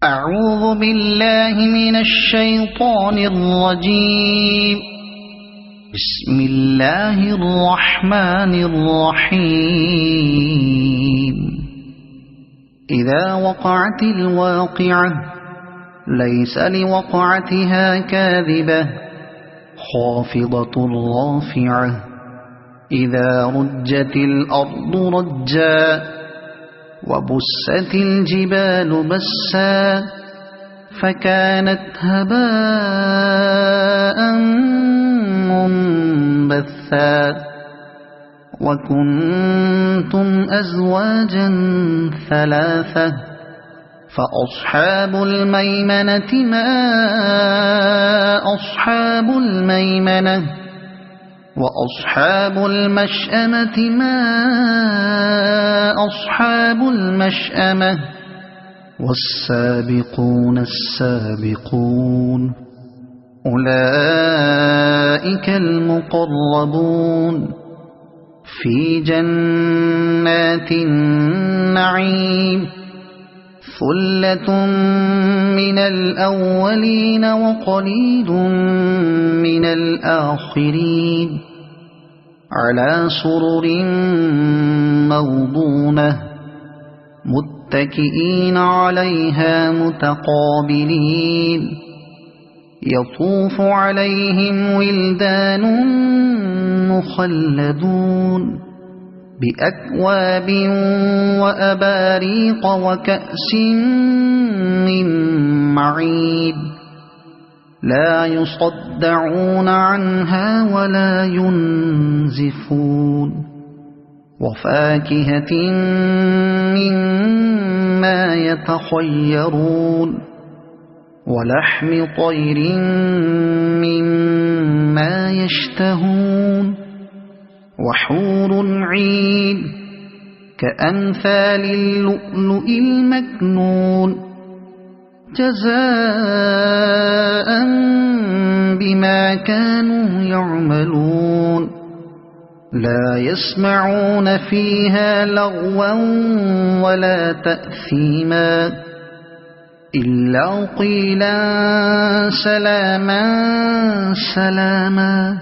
أعوذ بالله من الشيطان الرجيم. بسم الله الرحمن الرحيم. إذا وقعت الواقعة ليس لوقعتها كاذبة خافضة رافعة إذا رجت الأرض رجا وبست الجبال بسا فكانت هباء منبثا وكنتم أزواجا ثلاثة فأصحاب الميمنة ما أصحاب الميمنة وأصحاب المشأمة ما أصحاب المشأمة والسابقون السابقون أولئك المقربون في جنات النعيم ثلة من الأولين وقليل من الآخرين على سرر موضونة متكئين عليها متقابلين يطوف عليهم ولدان مخلدون بأكواب وأباريق وكأس من معين لا يصدعون عنها ولا ينزفون وفاكهة مما يتخيرون ولحم طير مما يشتهون وحور عين كأمثال اللؤلؤ المكنون جزاء بما كانوا يعملون لا يسمعون فيها لغوا ولا تأثيما إلا قيلا سلاما سلاما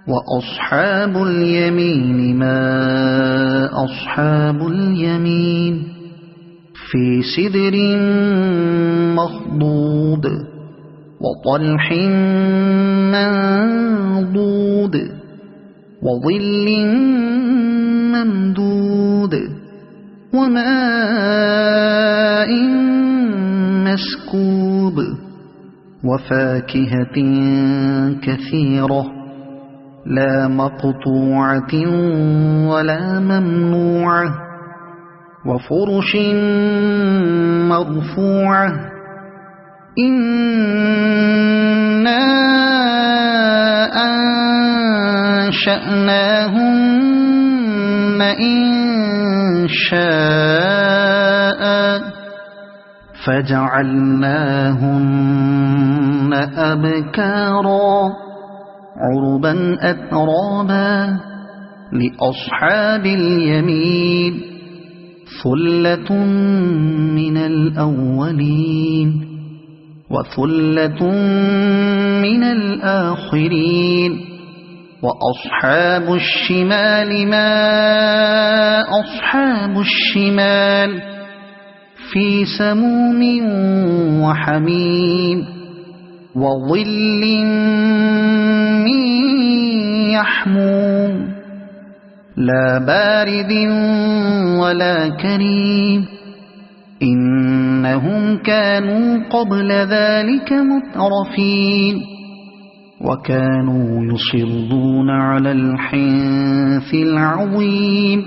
وأصحاب اليمين ما أصحاب اليمين في سدر مخضود وطلح منضود وظل ممدود وماء مسكوب وفاكهة كثيرة لا مقطوعة ولا ممنوعة وفرش مرفوعة إنا أنشأناهن إنشاء فجعلناهن أبكارا عربا أترابا لأصحاب اليمين ثلة من الأولين وثلة من الآخرين وأصحاب الشمال ما أصحاب الشمال في سموم وحميم وظل من يحموم لا بارد ولا كريم إنهم كانوا قبل ذلك مترفين وكانوا يصرون على الحنث العظيم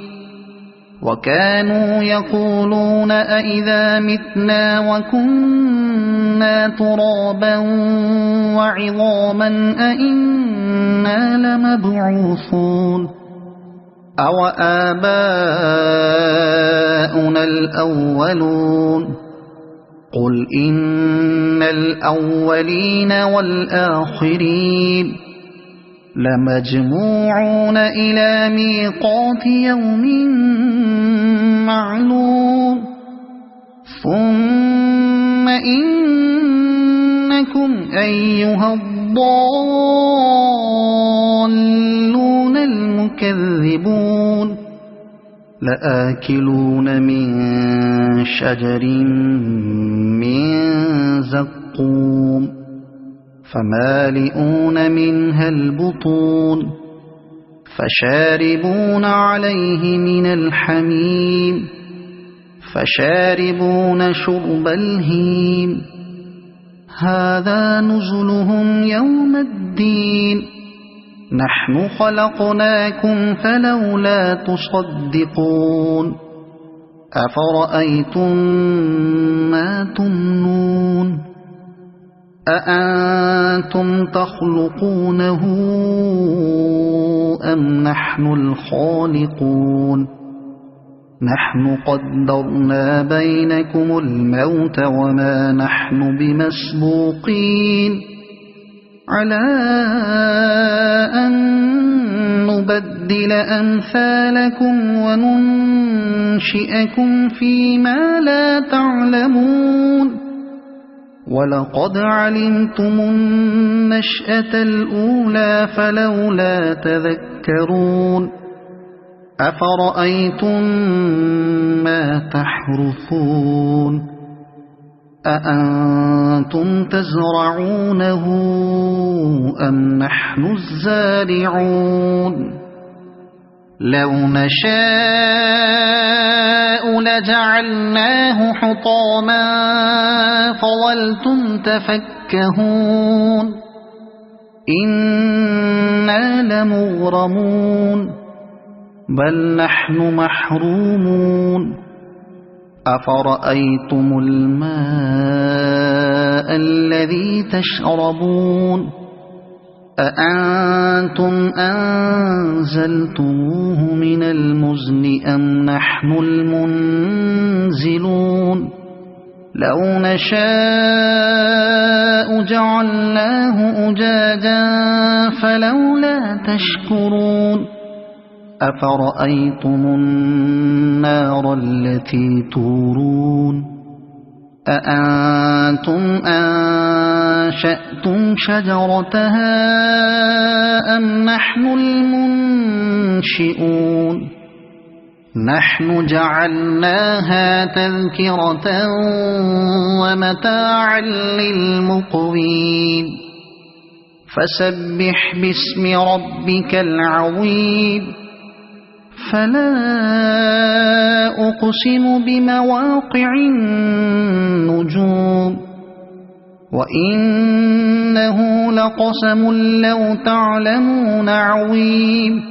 وكانوا يقولون أئذا متنا وكنا ترابا وعظاما أئنا لمبعوثون أو آباؤنا الأولون قل إن الأولين والآخرين لمجموعون إلى ميقات يوم معلوم ثم إنكم أيها الضالون المكذبون لآكلون من شجر من زقوم فمالئون منها البطون فشاربون عليه من الحميم فشاربون شرب الهيم هذا نزلهم يوم الدين نحن خلقناكم فلولا تصدقون أفرأيتم ما تمنون أأنتم تخلقونه أم نحن الخالقون نحن قدرنا بينكم الموت وما نحن بمسبوقين على أن نبدل أمثالكم وننشئكم فيما لا تعلمون ولقد علمتم النشأة الأولى فلولا تذكرون أفرأيتم ما تحرثون أأنتم تزرعونه أم نحن الزارعون لو نشاء لجعلناه حطاما فظلتم تفكهون إنا لمغرمون بل نحن محرومون أفرأيتم الماء الذي تشربون أأنتم أنزلتموه من المزن أم نحن المنزلون لو نشاء جعلناه أجاجا فلولا تشكرون أفرأيتم النار التي تورون أأنتم أنشأتم شجرتها أم نحن المنشئون نحن جعلناها تذكرة ومتاعا للمقوين فسبح باسم ربك العظيم فلا أقسم بمواقع النجوم وإنه لقسم لو تعلمون عظيم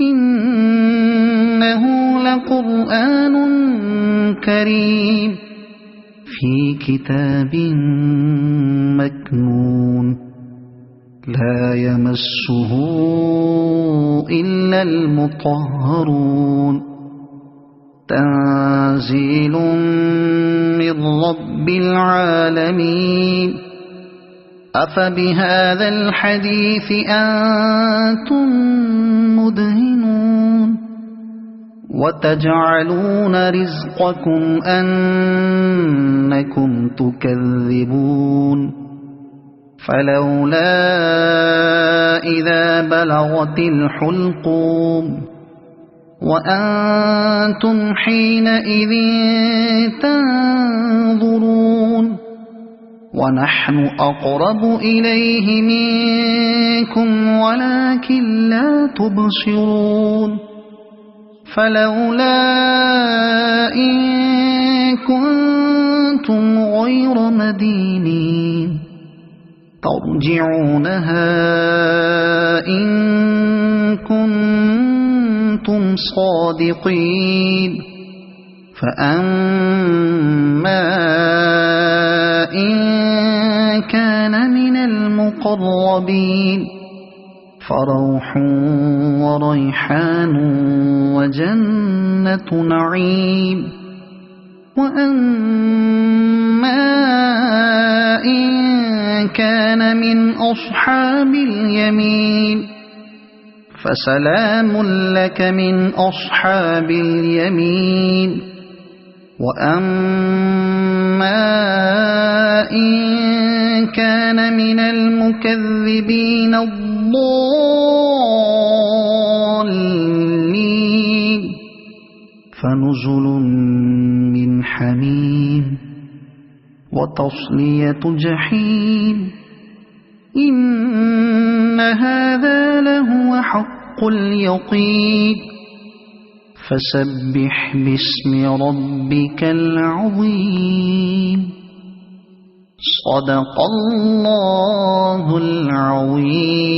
إنه لقرآن كريم في كتاب مكنون لا يمسه إلا المطهرون تنزيل من رب العالمين أفبهذا الحديث أنتم مدهنون وتجعلون رزقكم أنكم تكذبون فلولا إذا بلغت الحلقوم وأنتم حينئذ تنظرون ونحن أقرب إليه منكم ولكن لا تبصرون فلولا إن كنتم غير مدينين ترجعونها إن كنتم صادقين فأما إن كان من المقربين فروح وريحان وجنة نعيم وأما إن كان من أصحاب اليمين فسلام لك من أصحاب اليمين وأما إن كان من المكذبين الضالين فنزل من حميم وتصلية جحيم إن هذا لهو حق اليقين فسبح باسم ربك العظيم صدق الله العظيم.